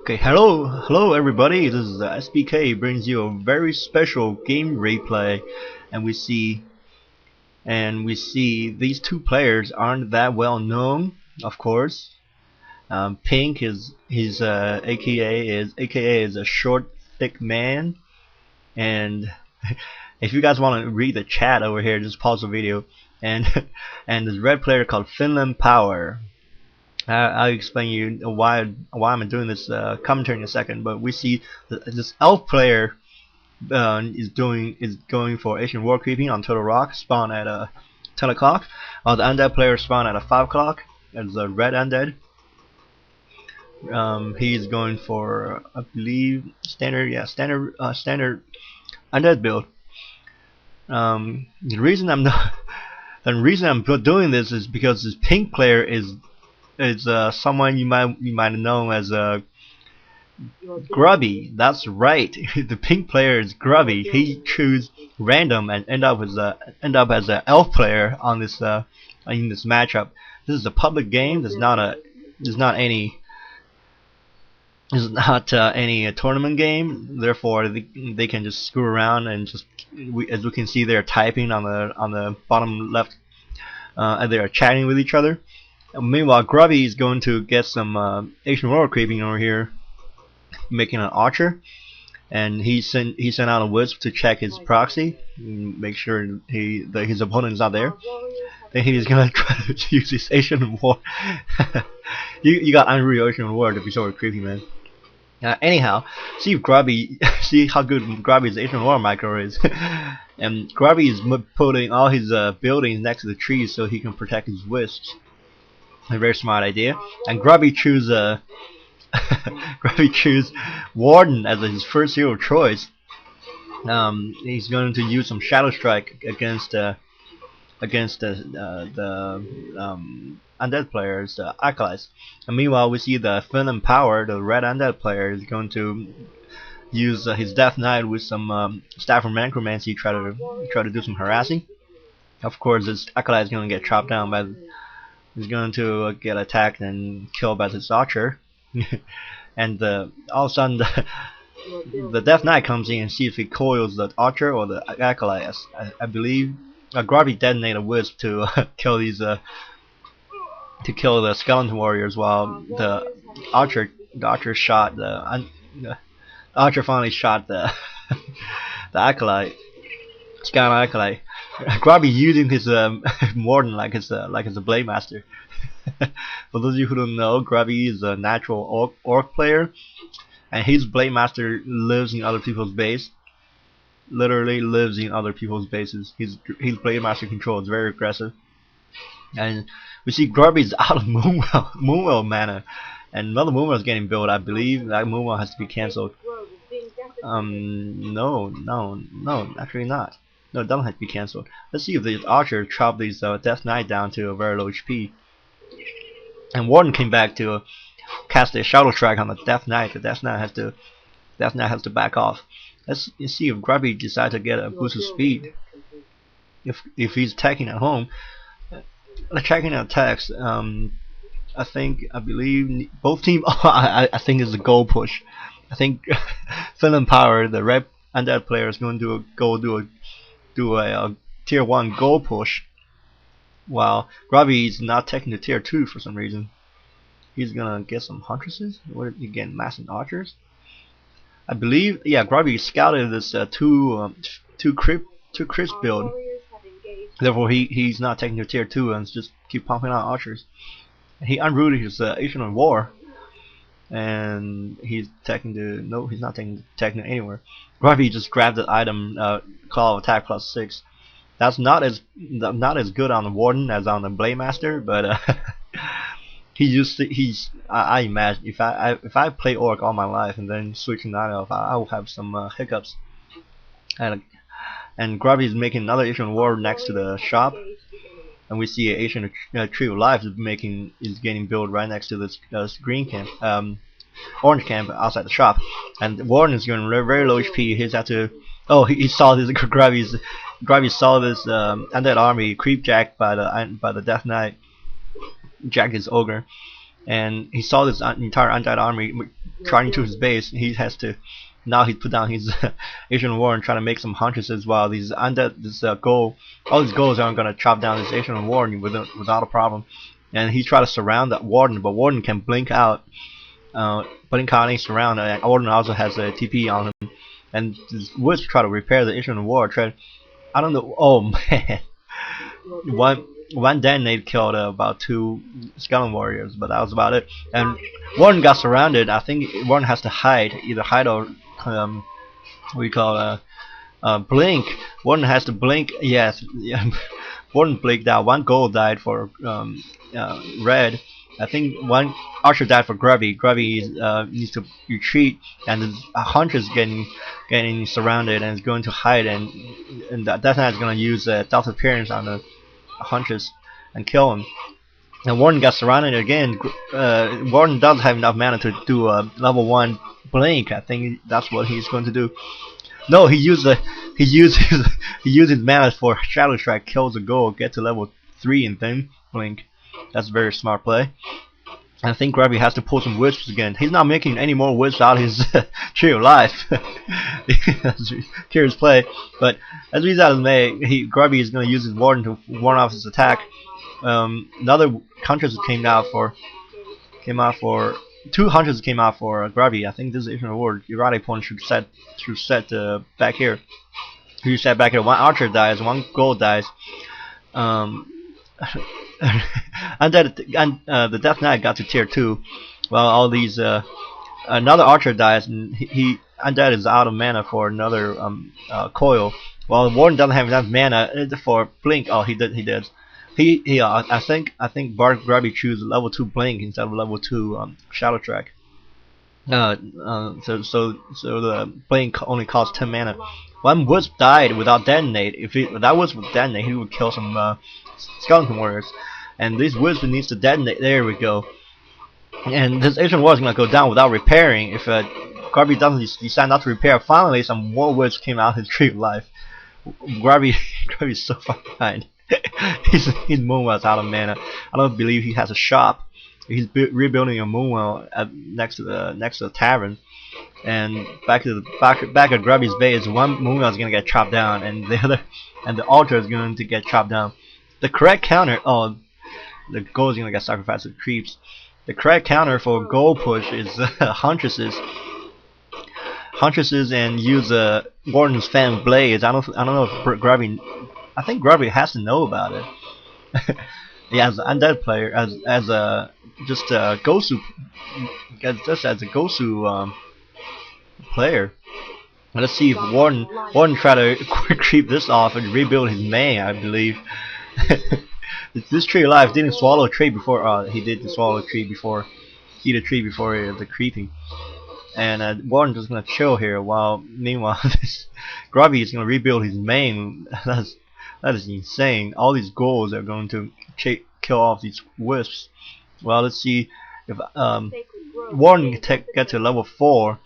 Okay, hello everybody. This is SBK brings you a very special game replay, and we see these two players aren't that well known, of course. Pink is his AKA is a short, thick man, and if you guys want to read the chat over here, just pause the video. And and this red player called FinlandPower. I'll explain you why I'm doing this commentary in a second. But we see this elf player is going for Asian war creeping on Turtle Rock, spawn at 10 o'clock, while the undead player spawn at 5 o'clock as a red undead. He's going for, I believe, standard undead build. The reason I'm doing this is because this pink player is someone you might know as Grubby. That's right. The pink player is Grubby. He choose random and end up as an elf player on this in this matchup. This is a public game. There's not any tournament game. Therefore, they can just screw around and just as we can see, they're typing on the bottom left. And they are chatting with each other. Meanwhile, Grubby is going to get some Asian war creeping over here, making an archer, and he sent out a wisp to check his proxy, make sure that his opponent is not there. Then he's gonna try to use his Asian war. you got unreal Asian war to be so creepy, man. Anyhow, see how good Grubby's Asian war micro is. And Grubby is putting all his buildings next to the trees so he can protect his wisps. A very smart idea. And Grubby choose Warden as his first hero choice. He's going to use some Shadow Strike against the undead players, the acolytes. And meanwhile, we see the FinlandPower, the red undead player, is going to use his Death Knight with some staff from Necromancy, try to do some harassing. Of course, this acolyte is going to get chopped down by. He's going to get attacked and killed by this archer. And all of a sudden, the Death Knight comes in and sees if he coils the archer or the acolyte. I believe Grubby detonated a wisp to kill the skeleton warriors, while the archer shot the archer finally shot the acolyte, skeleton acolyte. Grubby using his Warden like his a blade master. For those of you who don't know, Grubby is a natural orc player, and his blade master lives in other people's base. Literally lives in other people's bases. His blade master control is very aggressive. And we see Grubby is out of Moonwell mana, and another Moonwell is getting built. I believe that Moonwell has to be cancelled. No, actually not. No, it doesn't have to be cancelled. Let's see if the archer chopped these Death Knight down to a very low HP. And Warden came back to cast a Shadow Strike on the Death Knight. The Death Knight has to back off. Let's see if Grubby decides to get a boost of speed. If he's attacking at home, attacking at attacks. I believe both teams. I think it's a goal push. I think FinlandPower, the red undead player, is going to do a tier 1 goal push, while Grubby is not taking the tier 2 for some reason. He's gonna get some huntresses. What you get? Massing archers. I believe, yeah, Grubby scouted this two crisp build. Therefore, he's not taking the tier 2 and just keep pumping out archers. He unrooted his Asian war, and he's taking the he's not taking anywhere. Grubby just grabbed the item Claw of Attack +6. That's not as good on the Warden as on the Blade Master, but I imagine if I play Orc all my life and then switch to Night Elf, I will have some hiccups. And Grubby is making another Asian war next to the shop, and we see an Asian Tree of Life is getting built right next to this green camp, orange camp outside the shop. And Warden is going very low HP. He's had to. Oh, he saw this. Grubby saw this undead army creep jacked by the Death Knight. Jack is ogre, and he saw this entire undead army trying to his base. He has to now he put down his Asian Warren, trying to make some huntresses while these undead all these goals aren't gonna chop down this Asian Warren without a problem. And he tried to surround that Warden, but Warden can blink out any surround. And Warden also has a TP on him, and this Woods try to repair the Asian War. I don't know. Oh man, one detonate killed about 2 skeleton warriors, but that was about it. And Warden got surrounded. I think Warden has to hide, either hide or what you call blink. Warden has to blink. Yes, yeah. Warden blinked out. 1 gold died for red. I think 1 archer died for Grubby. Grubby needs to retreat, and the hunter is getting surrounded and is going to hide, and that Death Knight is going to use Stealth Appearance on the hunters and kill him. And Warden got surrounded again. Warden doesn't have enough mana to do a level 1 blink. I think that's what he's going to do. No, he used his mana for Shadow Strike, kills the goal, get to level 3 and then blink. That's a very smart play. I think Grubby has to pull some wisps again. He's not making any more wisps out of his Tree of Life. That's a curious play. But as we said, Grubby is going to use his Warden to warn off his attack. Another hunters came out for 2 hunters came out for Grubby. I think this is an award. Your right opponent should set back here. You set back here. 1 archer dies, 1 gold dies. The Death Knight got to tier 2. Well, all these another archer dies, and Undead is out of mana for another coil. Well, Warden doesn't have enough mana for blink. Oh, he did. I think Bart Grubby choose level 2 blink instead of level 2 shadow track. So the blink only costs 10 mana. 1 wisp died without detonate. If that wisp would detonate, he would kill some skeleton warriors. And this wisp needs to detonate. There we go. And this Asian war is gonna go down without repairing. If Grubby doesn't decide not to repair, finally some more wisps came out his Tree of Life. Grubby's so far behind. his Moonwell's out of mana. I don't believe he has a shop. He's rebuilding a Moonwell next to the tavern. And back at Grubby's base, 1 Moonwell is gonna get chopped down, and the altar is going to get chopped down. The correct counter, the gold is gonna get sacrificed to the creeps. The correct counter for gold push is huntresses, and use Warden's Fan Blades. I don't know if Grubby. I think Grubby has to know about it. Yeah, as an undead player, as a Gosu, just as a Gosu player. Let's see if Warden try to creep this off and rebuild his main. I believe this Tree of Life didn't swallow a tree before. He did swallow a tree before, eat a tree before the creeping. And Warden just gonna chill here while meanwhile this Grubby is gonna rebuild his main. That is insane. All these goals are going to kill off these wisps. Well, let's see if Warden can get to level 4.